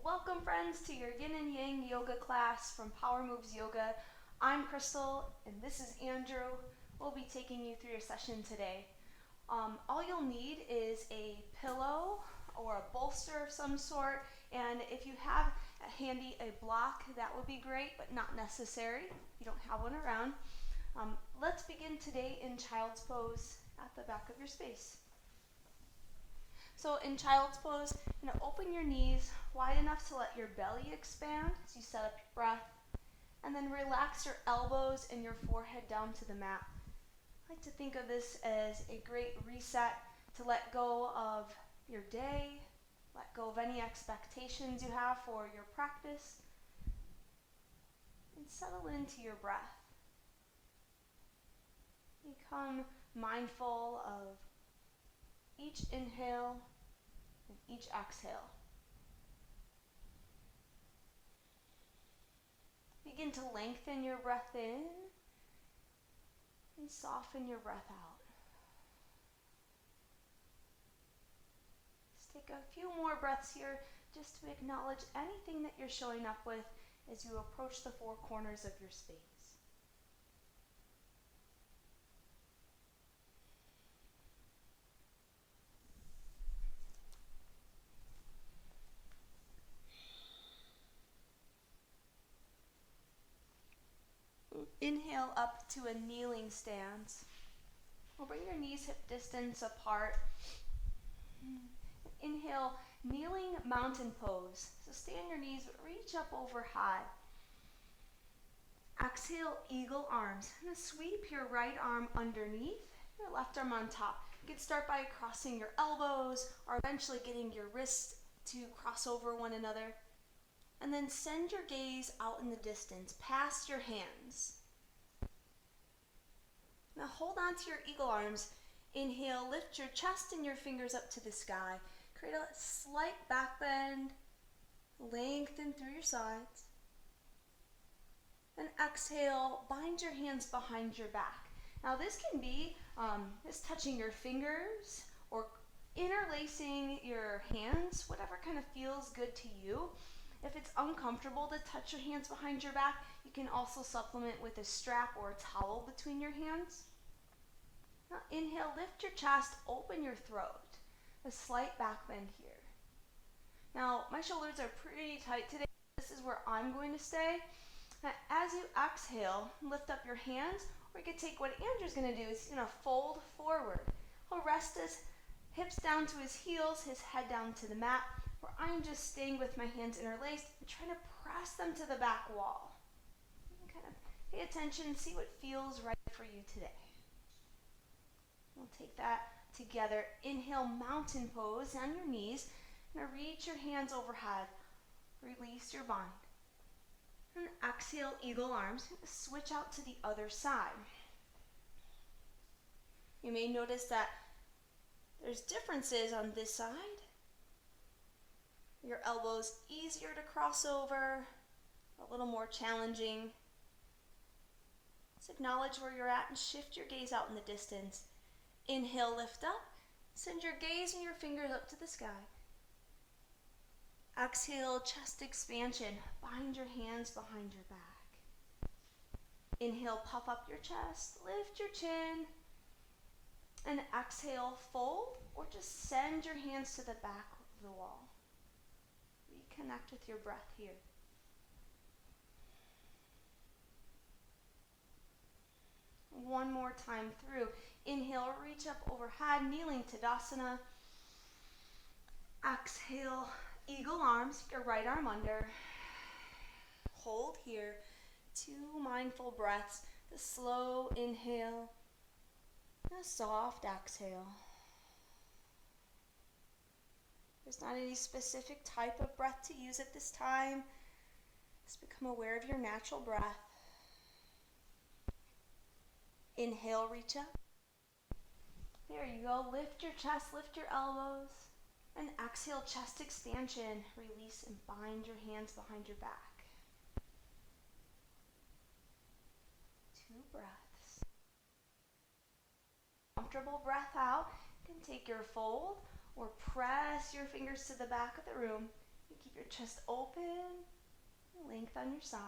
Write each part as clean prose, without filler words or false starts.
Welcome friends to your Yin and Yang Yoga class from Power Moves Yoga. I'm Crystal and this is Andrew. We'll be taking you through your session today. All you'll need is a pillow or a bolster of some sort, and if you have handy a block, that would be great, but not necessary if you don't have one around. Let's begin today in child's pose at the back of your space. So in child's pose, open your knees wide enough to let your belly expand as you set up your breath, and then relax your elbows and your forehead down to the mat. I like to think of this as a great reset to let go of your day, let go of any expectations you have for your practice, and settle into your breath. Become mindful of each inhale and each exhale. Begin to lengthen your breath in and soften your breath out. Let's take a few more breaths here just to acknowledge anything that you're showing up with as you approach the four corners of your space. Inhale up to a kneeling stance. We'll bring your knees hip distance apart. Inhale, kneeling mountain pose. So stay on your knees, but reach up over high. Exhale, eagle arms. And sweep your right arm underneath, your left arm on top. You can start by crossing your elbows or eventually getting your wrists to cross over one another. And then send your gaze out in the distance, past your hands. Now hold on to your eagle arms. Inhale, lift your chest and your fingers up to the sky. Create a slight back bend, lengthen through your sides. And exhale, bind your hands behind your back. Now this can be just touching your fingers or interlacing your hands, whatever kind of feels good to you. If it's uncomfortable to touch your hands behind your back, you can also supplement with a strap or a towel between your hands. Now inhale, lift your chest, open your throat. A slight back bend here. Now my shoulders are pretty tight today. This is where I'm going to stay. Now, as you exhale, lift up your hands, or you can take what Andrew's going to do is he's going to fold forward. He'll rest his hips down to his heels, his head down to the mat, where I'm just staying with my hands interlaced and trying to press them to the back wall. You can kind of pay attention, see what feels right for you today. We'll take that together. Inhale, mountain pose on your knees. Now reach your hands overhead. Release your bind. And exhale, eagle arms. Switch out to the other side. You may notice that there's differences on this side. Your elbows easier to cross over, a little more challenging. Let's acknowledge where you're at and shift your gaze out in the distance. Inhale, lift up. Send your gaze and your fingers up to the sky. Exhale, chest expansion. Bind your hands behind your back. Inhale, puff up your chest. Lift your chin. And exhale, fold, or just send your hands to the back of the wall. Reconnect with your breath here. One more time through. Inhale, reach up overhead, kneeling Tadasana. Exhale, eagle arms, your right arm under. Hold here. 2 mindful breaths. The slow inhale, and a soft exhale. There's not any specific type of breath to use at this time. Just become aware of your natural breath. Inhale, reach up. There you go. Lift your chest, lift your elbows. And exhale, chest expansion. Release and bind your hands behind your back. 2 breaths. Comfortable breath out. You can take your fold or press your fingers to the back of the room. You keep your chest open, length on your sides.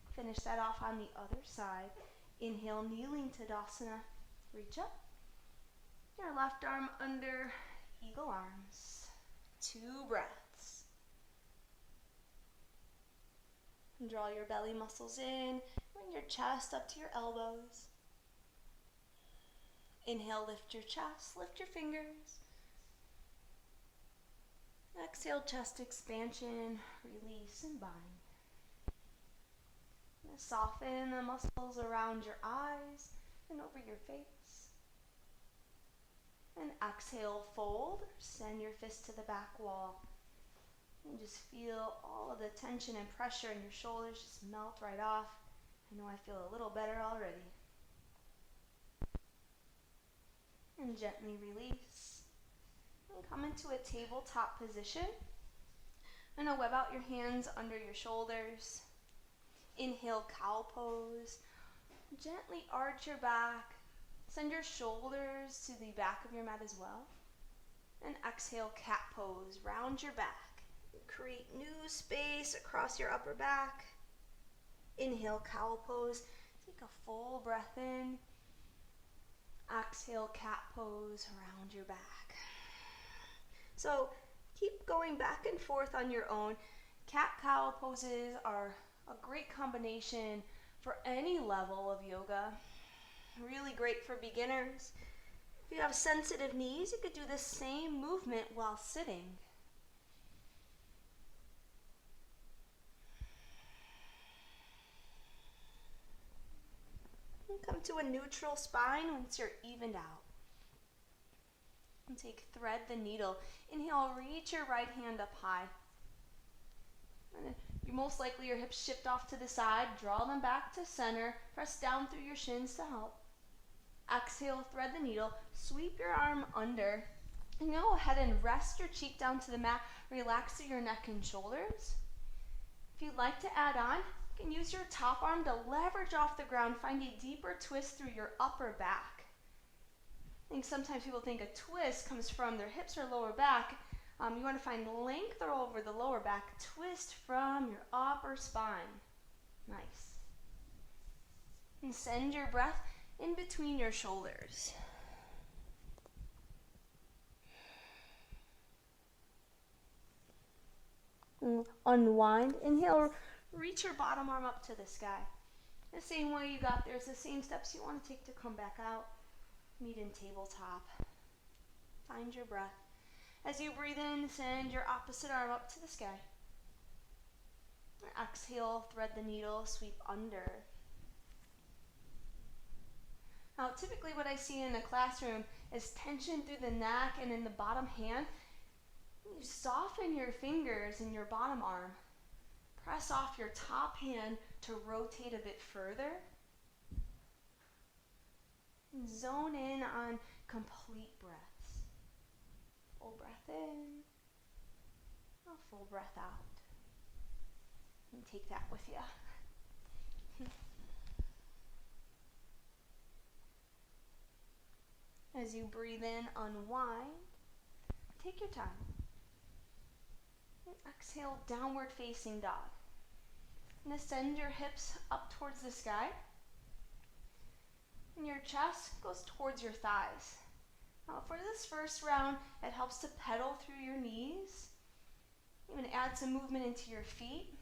Let's finish that off on the other side. Inhale, kneeling Tadasana. Reach up. Your left arm under eagle arms. 2 breaths. And draw your belly muscles in. Bring your chest up to your elbows. Inhale, lift your chest, lift your fingers. Exhale, chest expansion, release and bind. And soften the muscles around your eyes and over your face. And exhale, fold, send your fist to the back wall. And just feel all of the tension and pressure in your shoulders just melt right off. I know I feel a little better already. And gently release. And come into a tabletop position. And web out your hands under your shoulders. Inhale, cow pose. Gently arch your back. Send your shoulders to the back of your mat as well. And exhale, cat pose. Round your back. Create new space across your upper back. Inhale, cow pose. Take a full breath in. Exhale, cat pose, around your back. So keep going back and forth on your own. Cat-cow poses are a great combination for any level of yoga. Really great for beginners. If you have sensitive knees, you could do the same movement while sitting. Come to a neutral spine once you're evened out. And take thread the needle. Inhale, reach your right hand up high. And you most likely your hips shift off to the side. Draw them back to center. Press down through your shins to help. Exhale, thread the needle. Sweep your arm under. And go ahead and rest your cheek down to the mat. Relax through your neck and shoulders. If you'd like to add on, you can use your top arm to leverage off the ground. Find a deeper twist through your upper back. I think sometimes people think a twist comes from their hips or lower back. You want to find length over the lower back. Twist from your upper spine. Nice. And send your breath in between your shoulders. Unwind. Inhale. Reach your bottom arm up to the sky. The same way you got there is the same steps you want to take to come back out. Meet in tabletop. Find your breath. As you breathe in, send your opposite arm up to the sky. Exhale, thread the needle, sweep under. Now, typically what I see in a classroom is tension through the neck and in the bottom hand. You soften your fingers in your bottom arm. Press off your top hand to rotate a bit further. And zone in on complete breaths. Full breath in, a full breath out. And take that with you. As you breathe in, unwind. Take your time. And exhale, downward facing dog. And ascend your hips up towards the sky. And your chest goes towards your thighs. Now for this first round, it helps to pedal through your knees. Even add some movement into your feet.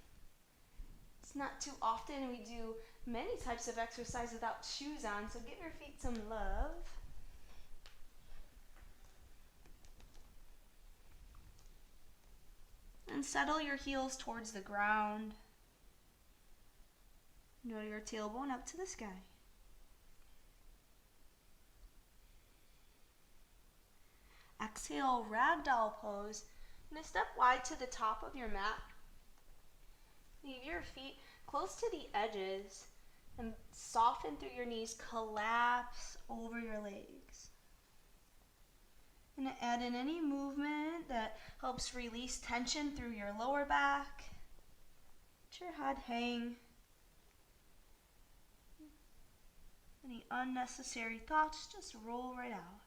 It's not too often we do many types of exercise without shoes on, so give your feet some love. And settle your heels towards the ground. Draw your tailbone up to the sky. Exhale, ragdoll pose. And step wide to the top of your mat. Leave your feet close to the edges and soften through your knees. Collapse over your legs. And add in any movement that helps release tension through your lower back. Let your head hang. Any unnecessary thoughts, just roll right out.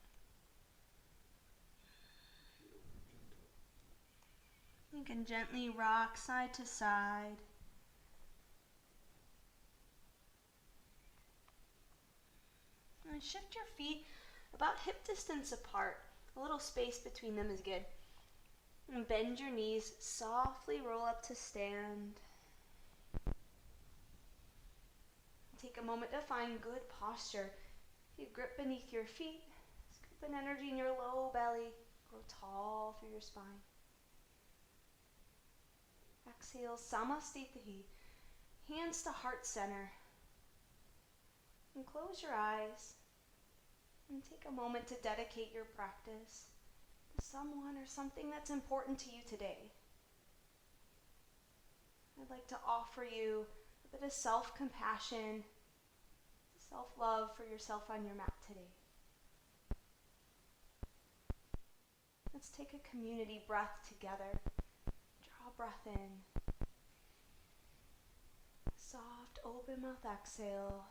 You can gently rock side to side. And shift your feet about hip distance apart. A little space between them is good. And bend your knees, softly roll up to stand. Take a moment to find good posture. You grip beneath your feet, scoop in energy in your low belly, grow tall through your spine. Exhale, Samastitihi, hands to heart center. And close your eyes and take a moment to dedicate your practice to someone or something that's important to you today. I'd like to offer you a bit of self-compassion, self-love for yourself on your mat today. Let's take a community breath together. Draw a breath in. Soft, open mouth exhale.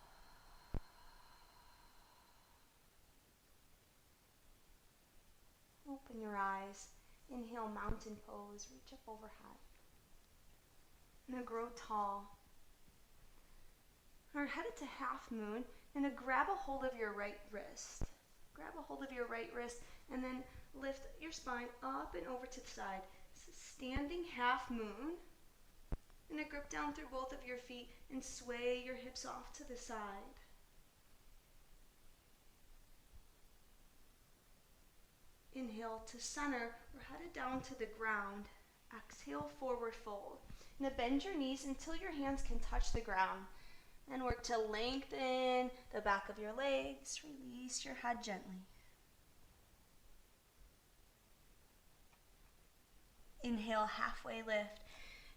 Open your eyes. Inhale, mountain pose. Reach up overhead. Now grow tall. We're headed to half moon. And grab a hold of your right wrist. Grab a hold of your right wrist and then lift your spine up and over to the side. So standing half moon. And a grip down through both of your feet and sway your hips off to the side. Inhale to center. We're headed down to the ground. Exhale, forward fold. Now bend your knees until your hands can touch the ground. And work to lengthen the back of your legs. Release your head gently. Inhale, halfway lift.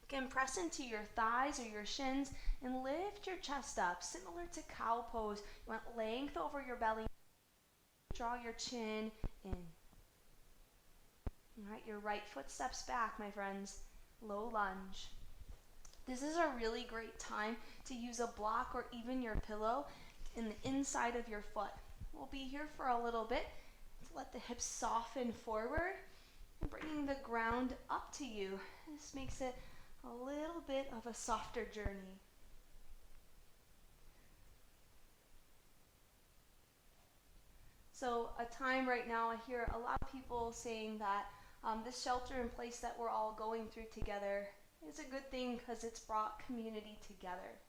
You can press into your thighs or your shins and lift your chest up, similar to cow pose. You want length over your belly. Draw your chin in. All right, your right foot steps back, my friends. Low lunge. This is a really great time to use a block or even your pillow in the inside of your foot. We'll be here for a little bit to let the hips soften forward and bringing the ground up to you. This makes it a little bit of a softer journey. So a time right now, I hear a lot of people saying that this shelter in place that we're all going through together is a good thing because it's brought community together.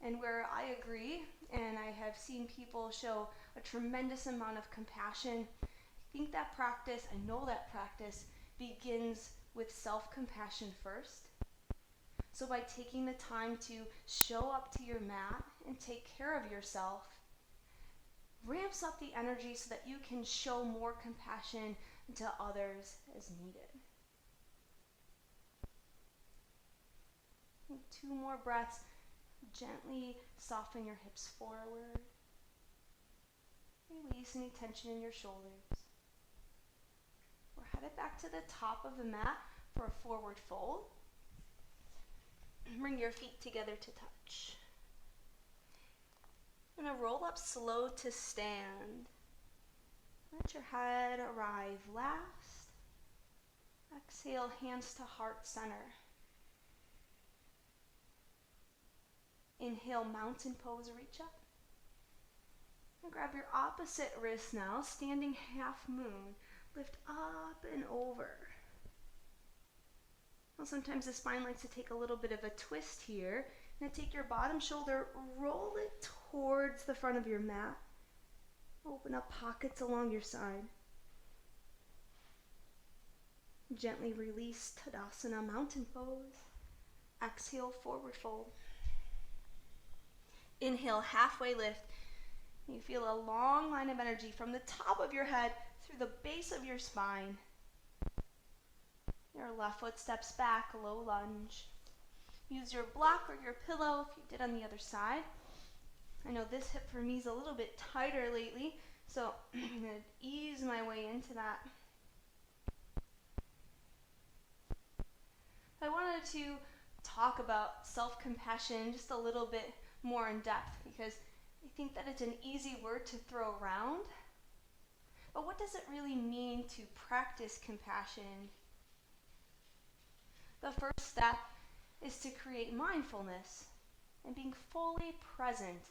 And where I agree, and I have seen people show a tremendous amount of compassion, I think that practice, I know that practice begins with self-compassion first. So by taking the time to show up to your mat and take care of yourself, ramps up the energy so that you can show more compassion to others as needed. 2 more breaths. Gently soften your hips forward. Release any tension in your shoulders. We're headed back to the top of the mat for a forward fold. Bring your feet together to touch. I'm going to roll up slow to stand. Let your head arrive last. Exhale, hands to heart center. Inhale, mountain pose, reach up. And grab your opposite wrist now, standing half moon. Lift up and over. Well, sometimes the spine likes to take a little bit of a twist here. Now take your bottom shoulder, roll it towards the front of your mat. Open up pockets along your side. Gently release Tadasana, mountain pose. Exhale, forward fold. Inhale, halfway lift. You feel a long line of energy from the top of your head through the base of your spine. Your left foot steps back, low lunge. Use your block or your pillow if you did on the other side. I know this hip for me is a little bit tighter lately, so I'm going to ease my way into that. I wanted to talk about self-compassion just a little bit more in depth because I think that it's an easy word to throw around. But what does it really mean to practice compassion? first step is to create mindfulness and being fully present.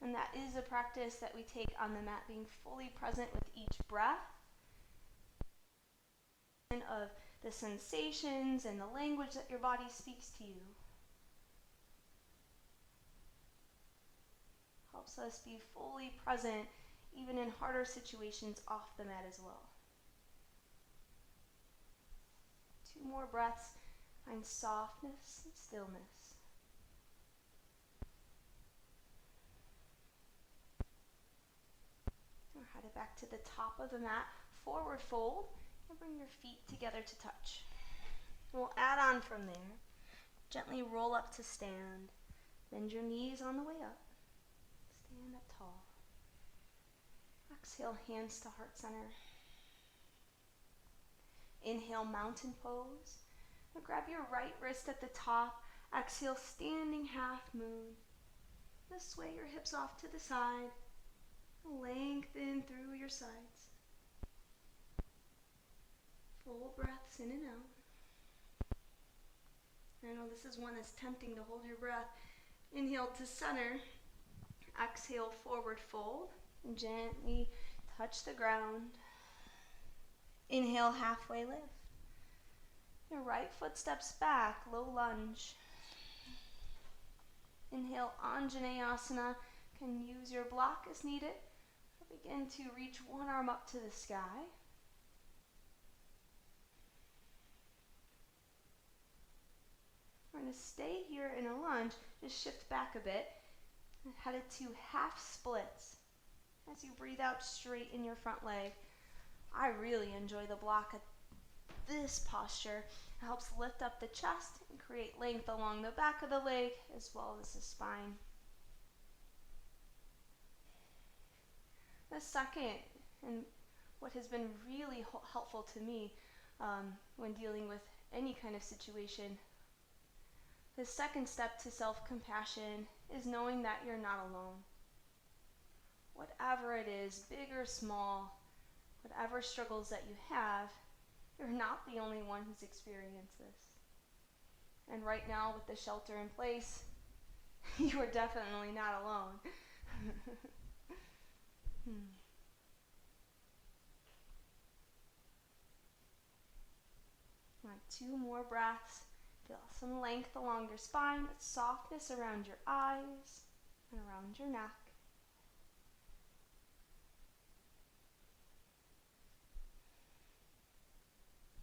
And that is a practice that we take on the mat, being fully present with each breath, and of the sensations and the language that your body speaks to you. Helps us be fully present even in harder situations off the mat as well. 2 more breaths, find softness and stillness. We're headed back to the top of the mat, forward fold, and bring your feet together to touch. We'll add on from there. Gently roll up to stand. Bend your knees on the way up. Stand up tall. Exhale, hands to heart center. Inhale, mountain pose. Now grab your right wrist at the top. Exhale, standing half moon. Now sway your hips off to the side. Lengthen through your sides. Full breaths in and out. I know this is one that's tempting to hold your breath. Inhale to center. Exhale, forward fold. And gently touch the ground. Inhale, halfway lift. Your right foot steps back, low lunge. Inhale, Anjaneyasana. Can use your block as needed. Begin to reach one arm up to the sky. We're going to stay here in a lunge. Just shift back a bit. And headed to half splits. As you breathe out, straighten your front leg. I really enjoy the block at this posture. It helps lift up the chest and create length along the back of the leg as well as the spine. The second, and what has been really helpful to me when dealing with any kind of situation, the second step to self-compassion is knowing that you're not alone. Whatever it is, big or small, whatever struggles that you have, you're not the only one who's experienced this. And right now, with the shelter in place, you are definitely not alone. All right, 2 more breaths. Feel some length along your spine, with softness around your eyes and around your neck.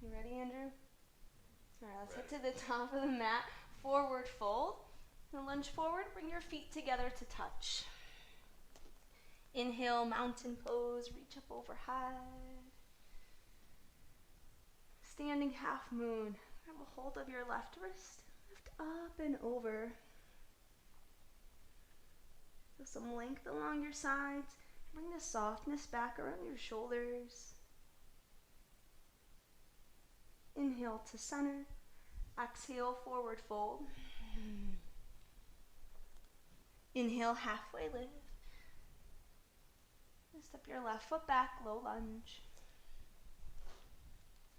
You ready, Andrew? All right, let's head to the top of the mat. Forward fold. And lunge forward, bring your feet together to touch. Inhale, mountain pose, reach up overhead. Standing half moon. Grab a hold of your left wrist. Lift up and over. Feel some length along your sides. Bring the softness back around your shoulders. Inhale to center. Exhale, forward fold. Inhale, halfway lift. Step your left foot back, low lunge.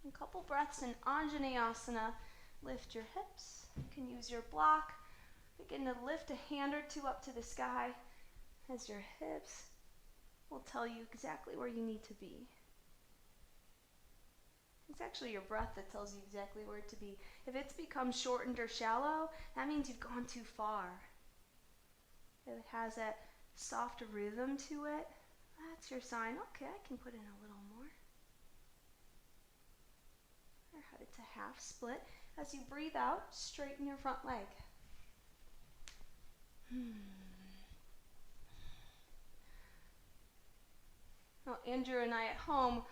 A couple breaths in Anjaneyasana. Lift your hips. You can use your block. Begin to lift a hand or two up to the sky as your hips will tell you exactly where you need to be. It's actually your breath that tells you exactly where to be. If it's become shortened or shallow, that means you've gone too far. If it has that soft rhythm to it, that's your sign. Okay, I can put in a little more. We're headed to half split. As you breathe out, straighten your front leg. Now, Andrew and I at home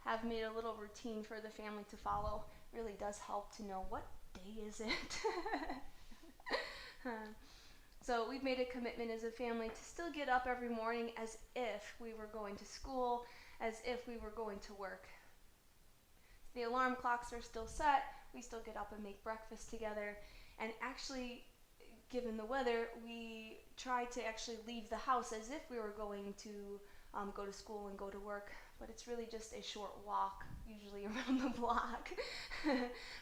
have made a little routine for the family to follow. It really does help to know what day is it. So we've made a commitment as a family to still get up every morning as if we were going to school, as if we were going to work. The alarm clocks are still set. We still get up and make breakfast together. And actually, given the weather, we try to actually leave the house as if we were going to go to school and go to work, but it's really just a short walk, usually around the block.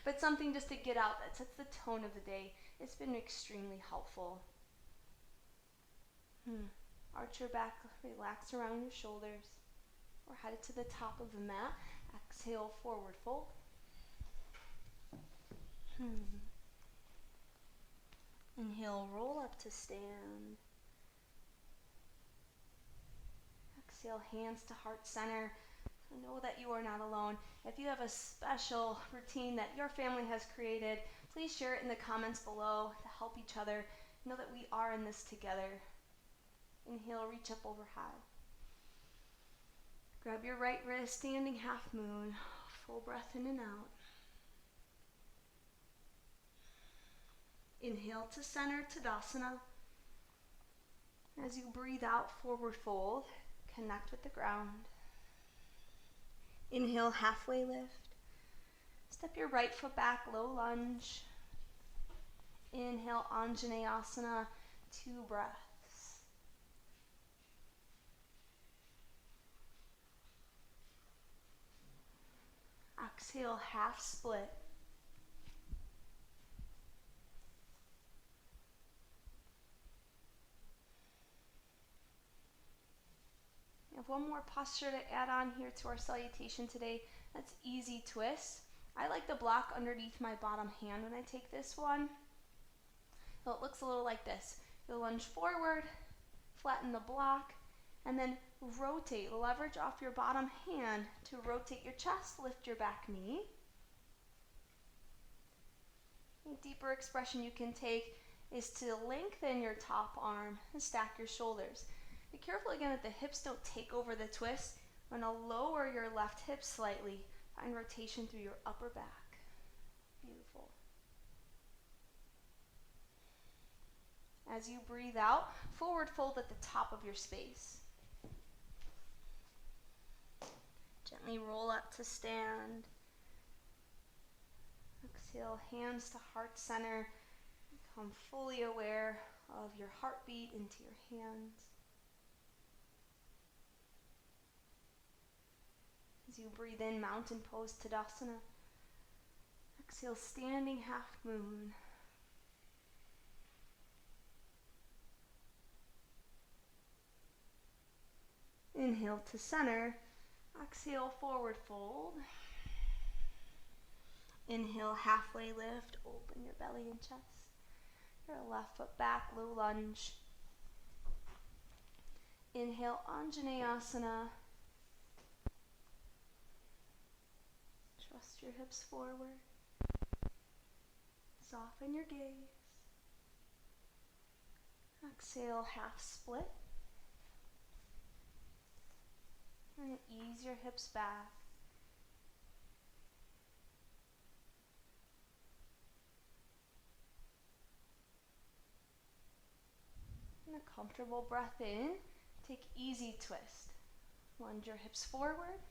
But something just to get out that sets the tone of the day. It's been extremely helpful. Arch your back, relax around your shoulders. We're headed to the top of the mat. Exhale, forward fold. Inhale, roll up to stand. Exhale, hands to heart center. So know that you are not alone. If you have a special routine that your family has created, please share it in the comments below to help each other. Know that we are in this together. Inhale, reach up over high. Grab your right wrist, standing half moon. Full breath in and out. Inhale to center, Tadasana. As you breathe out, forward fold. Connect with the ground. Inhale, halfway lift. Step your right foot back, low lunge. Inhale, Anjaneyasana, 2 breaths. Exhale, half split. We have one more posture to add on here to our salutation today. That's easy twist. I like the block underneath my bottom hand when I take this one. So it looks a little like this. You'll lunge forward, flatten the block, and then rotate. Leverage off your bottom hand to rotate your chest, lift your back knee. A deeper expression you can take is to lengthen your top arm and stack your shoulders. Be careful again that the hips don't take over the twist. I'm going to lower your left hip slightly. Find rotation through your upper back. Beautiful. As you breathe out, forward fold at the top of your space. Gently roll up to stand. Exhale, hands to heart center. Become fully aware of your heartbeat into your hands. As you breathe in, mountain pose, Tadasana. Exhale, standing half moon. Inhale to center. Exhale, forward fold. Inhale, halfway lift. Open your belly and chest. Your left foot back, low lunge. Inhale, Anjaneyasana. Trust your hips forward. Soften your gaze. Exhale, half split. And ease your hips back. And a comfortable breath in. Take easy twist. Lunge your hips forward.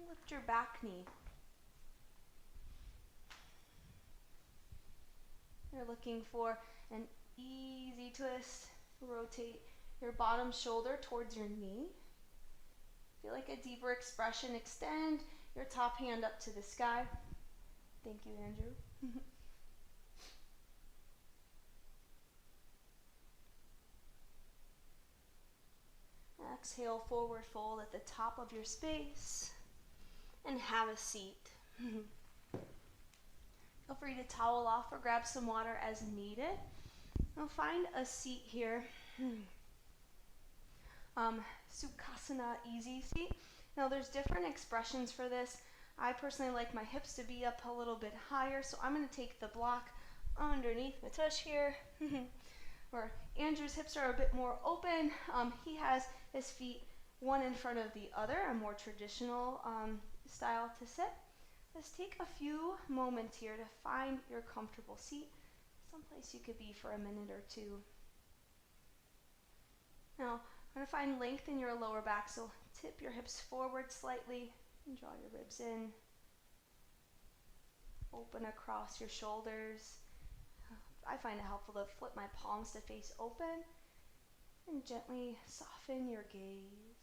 Lift your back knee. You're looking for an easy twist. Rotate your bottom shoulder towards your knee. Feel like a deeper expression. Extend your top hand up to the sky. Thank you, Andrew. Exhale, forward fold at the top of your space. And have a seat. Feel free to towel off or grab some water as needed. Now find a seat here. Sukhasana, easy seat. Now there's different expressions for this. I personally like my hips to be up a little bit higher, so I'm going to take the block underneath my tush here. Where Andrew's hips are a bit more open. He has his feet one in front of the other, a more traditional style to sit. Just take a few moments here to find your comfortable seat, someplace you could be for a minute or two. Now, I'm going to find length in your lower back, so tip your hips forward slightly and draw your ribs in. Open across your shoulders. I find it helpful to flip my palms to face open and gently soften your gaze.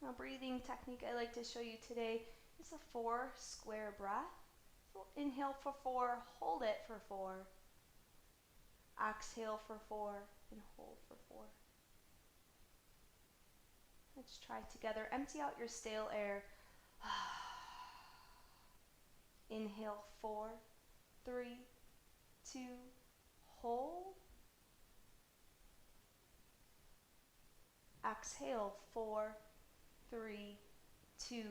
Now, breathing technique I like to show you today is a 4 square breath. So inhale for 4, hold it for 4. Exhale for 4 and hold for 4. Let's try together. Empty out your stale air. Inhale 4, 3, 2, hold. Exhale 4, 3, 2,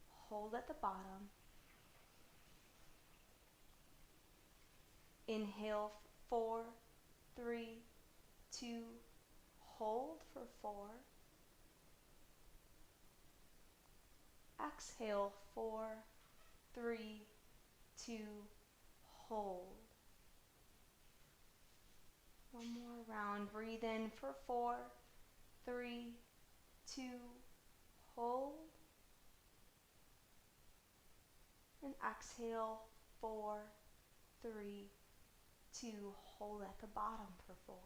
hold at the bottom. Inhale 4, 3, 2, hold for 4. Exhale 4, 3, 2, hold. One more round. Breathe in for 4, 3, 2, hold. And exhale 4, 3, 2, hold at the bottom for 4.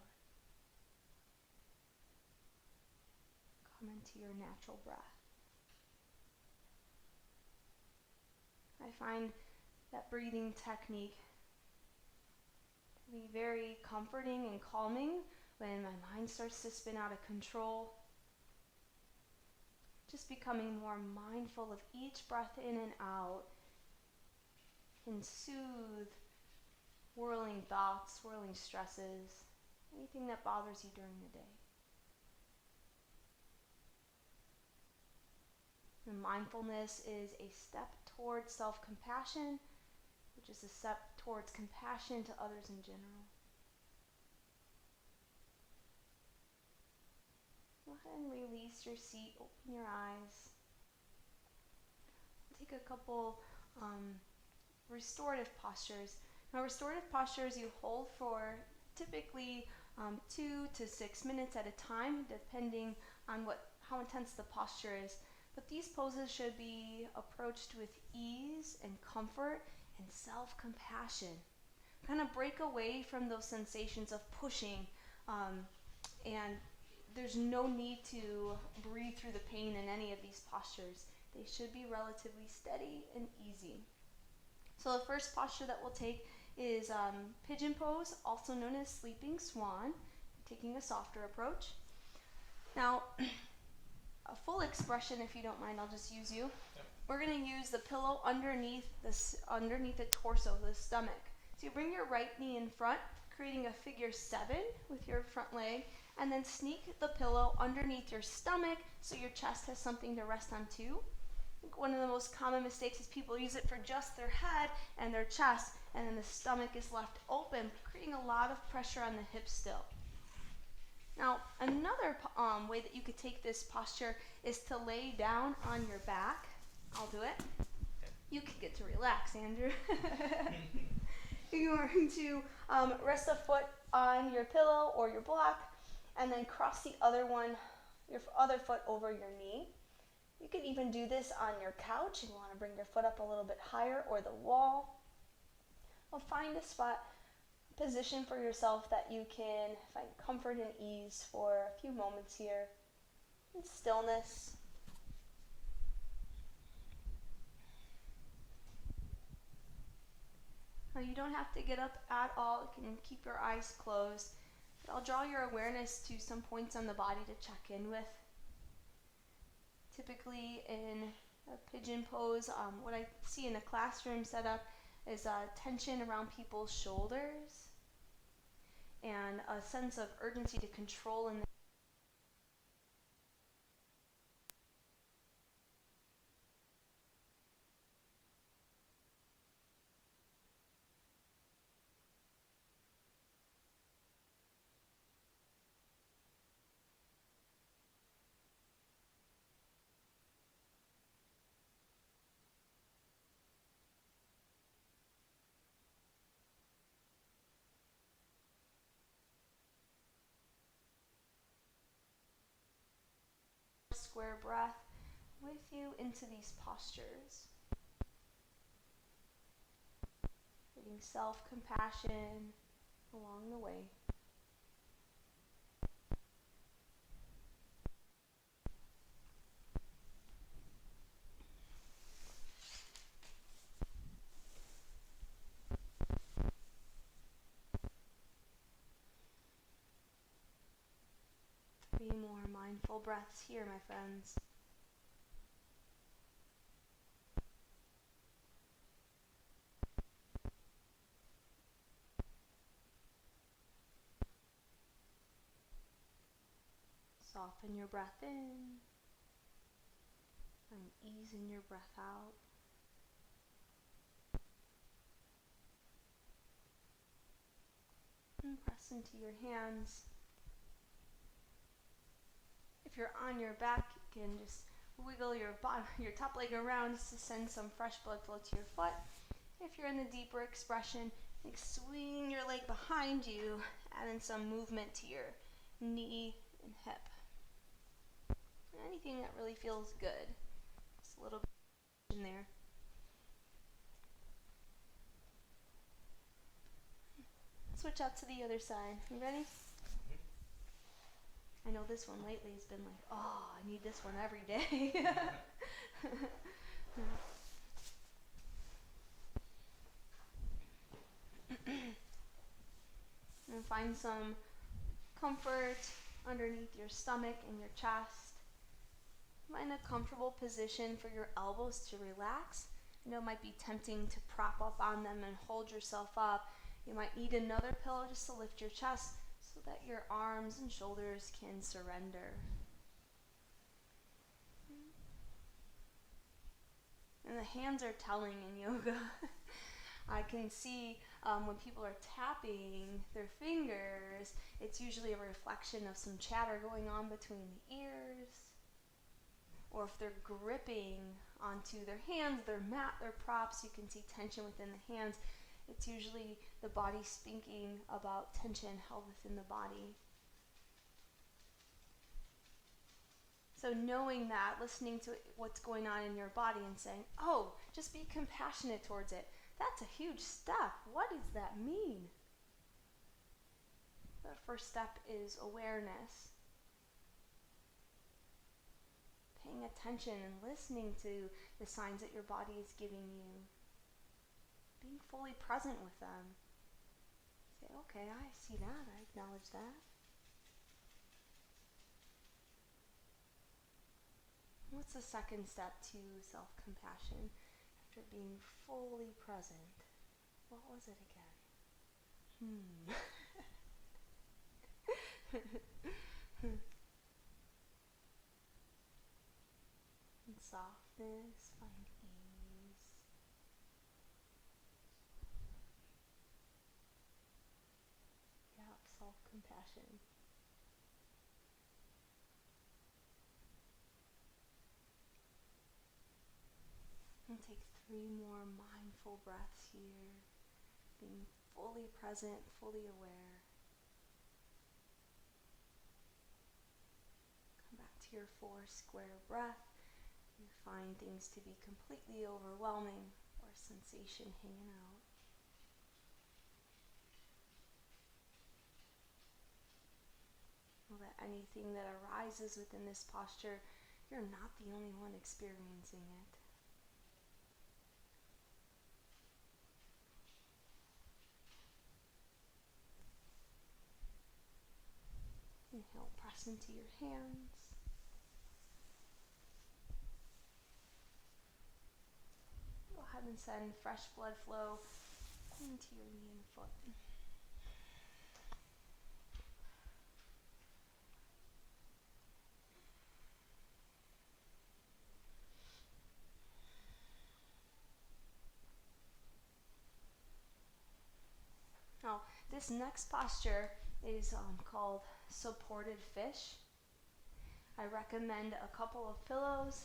Come into your natural breath. I find that breathing technique to be very comforting and calming when my mind starts to spin out of control. Just becoming more mindful of each breath in and out can soothe whirling thoughts, whirling stresses, anything that bothers you during the day. And mindfulness is a step towards self-compassion, which is a step towards compassion to others in general. Go ahead and release your seat, open your eyes. Take a couple restorative postures. Now, restorative postures you hold for typically 2 to 6 minutes at a time, depending on how intense the posture is. But these poses should be approached with ease and comfort and self-compassion. Kind of break away from those sensations of pushing, and there's no need to breathe through the pain in any of these postures. They should be relatively steady and easy. So the first posture that we'll take is pigeon pose, also known as sleeping swan, taking a softer approach. Now, a full expression, if you don't mind, I'll just use you. Yep. We're going to use the pillow underneath the torso, the stomach. So you bring your right knee in front, creating a figure 7 with your front leg, and then sneak the pillow underneath your stomach so your chest has something to rest on too. I think one of the most common mistakes is people use it for just their head and their chest, and then the stomach is left open, creating a lot of pressure on the hips still. Now, another way that you could take this posture is to lay down on your back. I'll do it. You can get to relax, Andrew. You're going to rest a foot on your pillow or your block, and then cross your other foot over your knee. You can even do this on your couch if you want to bring your foot up a little bit higher, or the wall. Well, find a spot, position for yourself that you can find comfort and ease for a few moments here in stillness. Now, you don't have to get up at all. You can keep your eyes closed. But I'll draw your awareness to some points on the body to check in with. Typically in a pigeon pose, what I see in a classroom setup is tension around people's shoulders and a sense of urgency to control in square breath with you into these postures. Creating self-compassion along the way. Full breaths here, my friends. Soften your breath in and easing your breath out. And press into your hands. If you're on your back, you can just wiggle your top leg around just to send some fresh blood flow to your foot. If you're in the deeper expression, like swing your leg behind you, add in some movement to your knee and hip. Anything that really feels good. Just a little bit in there. Switch out to the other side. You ready? I know this one lately has been like, oh, I need this one every day. And find some comfort underneath your stomach and your chest. Find a comfortable position for your elbows to relax. I know it might be tempting to prop up on them and hold yourself up. You might need another pillow just to lift your chest so that your arms and shoulders can surrender. And the hands are telling in yoga. I can see when people are tapping their fingers, it's usually a reflection of some chatter going on between the ears. Or if they're gripping onto their hands, their mat, their props, you can see tension within the hands. It's usually the body speaking about tension held within the body. So knowing that, listening to what's going on in your body and saying, oh, just be compassionate towards it. That's a huge step. What does that mean? The first step is awareness. Paying attention and listening to the signs that your body is giving you. Being fully present with them. Say, okay, I see that. I acknowledge that. What's the second step to self-compassion after being fully present? What was it again? And softness, find ease. Yep, self-compassion. And take 3 more mindful breaths here, being fully present, fully aware. Come back to your 4 square breath. You find things to be completely overwhelming or sensation hanging out. Know that anything that arises within this posture, you're not the only one experiencing it. Inhale, press into your hands. Go ahead and send fresh blood flow into your knee and foot. Now, this next posture is called supported fish. I recommend a couple of pillows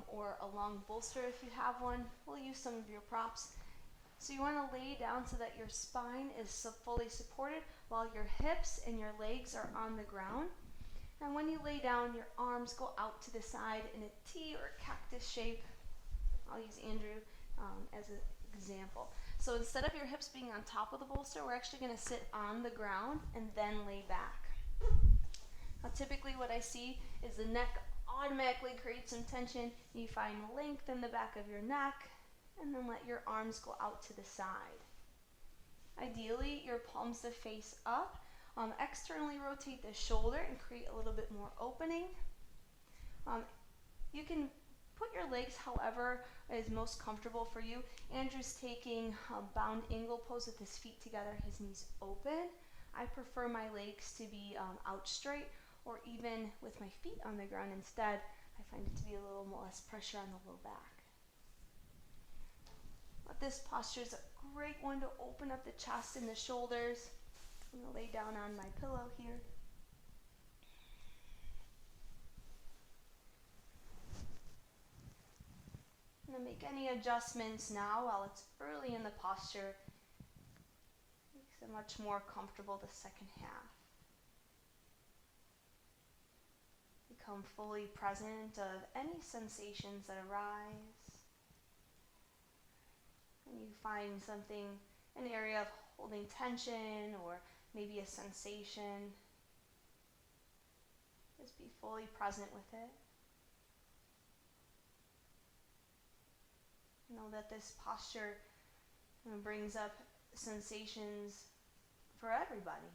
or a long bolster if you have one. We'll use some of your props. So you want to lay down so that your spine is fully supported while your hips and your legs are on the ground. And when you lay down, your arms go out to the side in a T or cactus shape. I'll use Andrew as an example. So instead of your hips being on top of the bolster, we're actually going to sit on the ground and then lay back. Now typically what I see is the neck automatically creates some tension. You find length in the back of your neck and then let your arms go out to the side. Ideally, your palms to face up, Externally rotate the shoulder and create a little bit more opening. You can put your legs however is most comfortable for you. Andrew's taking bound angle pose with his feet together, his knees open. I prefer my legs to be out straight, or even with my feet on the ground instead. I find it to be a little less pressure on the low back. But this posture is a great one to open up the chest and the shoulders. I'm going to lay down on my pillow here. I'm going to make any adjustments now while it's early in the posture. Makes it much more comfortable the second half. Become fully present of any sensations that arise. When you find something, an area of holding tension or maybe a sensation, just be fully present with it. Know that this posture brings up sensations for everybody.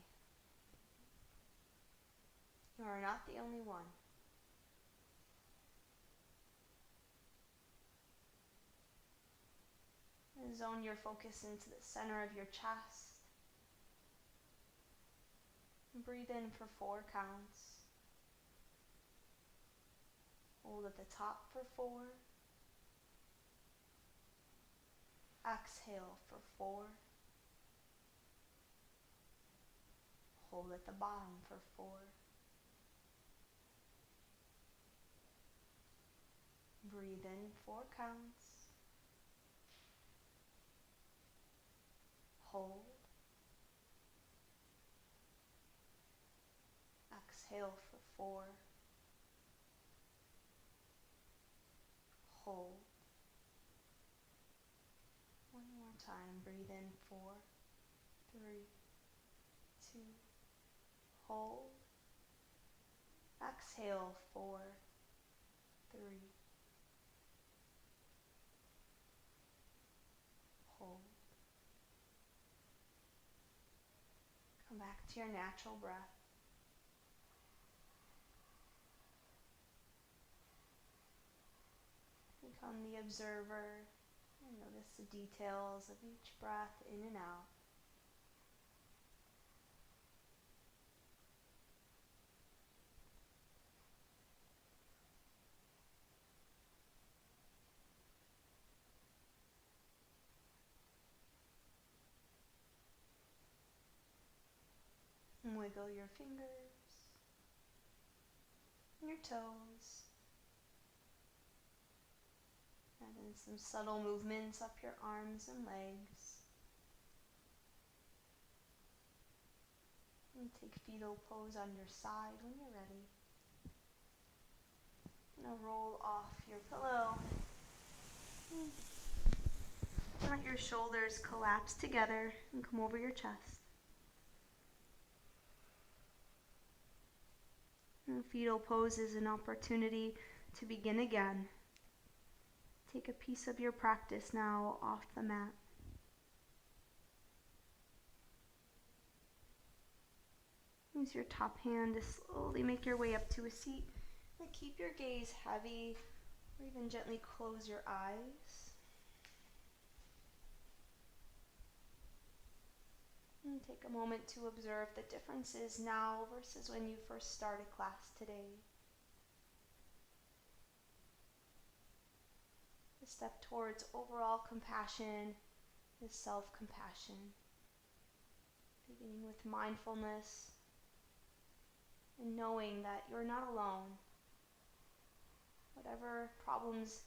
You are not the only one. And zone your focus into the center of your chest. And breathe in for 4 counts. Hold at the top for 4. Exhale for 4. Hold at the bottom for 4. Breathe in 4 counts. Hold. Exhale for 4. Hold. One more time. Breathe in 4, 3, 2. Hold. Exhale 4, 3. Hold. Come back to your natural breath. Become the observer and notice the details of each breath in and out. And wiggle your fingers, your toes. Add in some subtle movements up your arms and legs. And take fetal pose on your side when you're ready. Now roll off your pillow. Let your shoulders collapse together and come over your chest. And fetal pose is an opportunity to begin again. Take a piece of your practice now off the mat. Use your top hand to slowly make your way up to a seat. And keep your gaze heavy, or even gently close your eyes. And take a moment to observe the differences now versus when you first started class today. The step towards overall compassion is self-compassion. Beginning with mindfulness and knowing that you're not alone. Whatever problems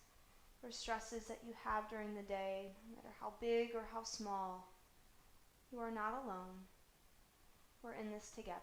or stresses that you have during the day, no matter how big or how small, you are not alone. We're in this together.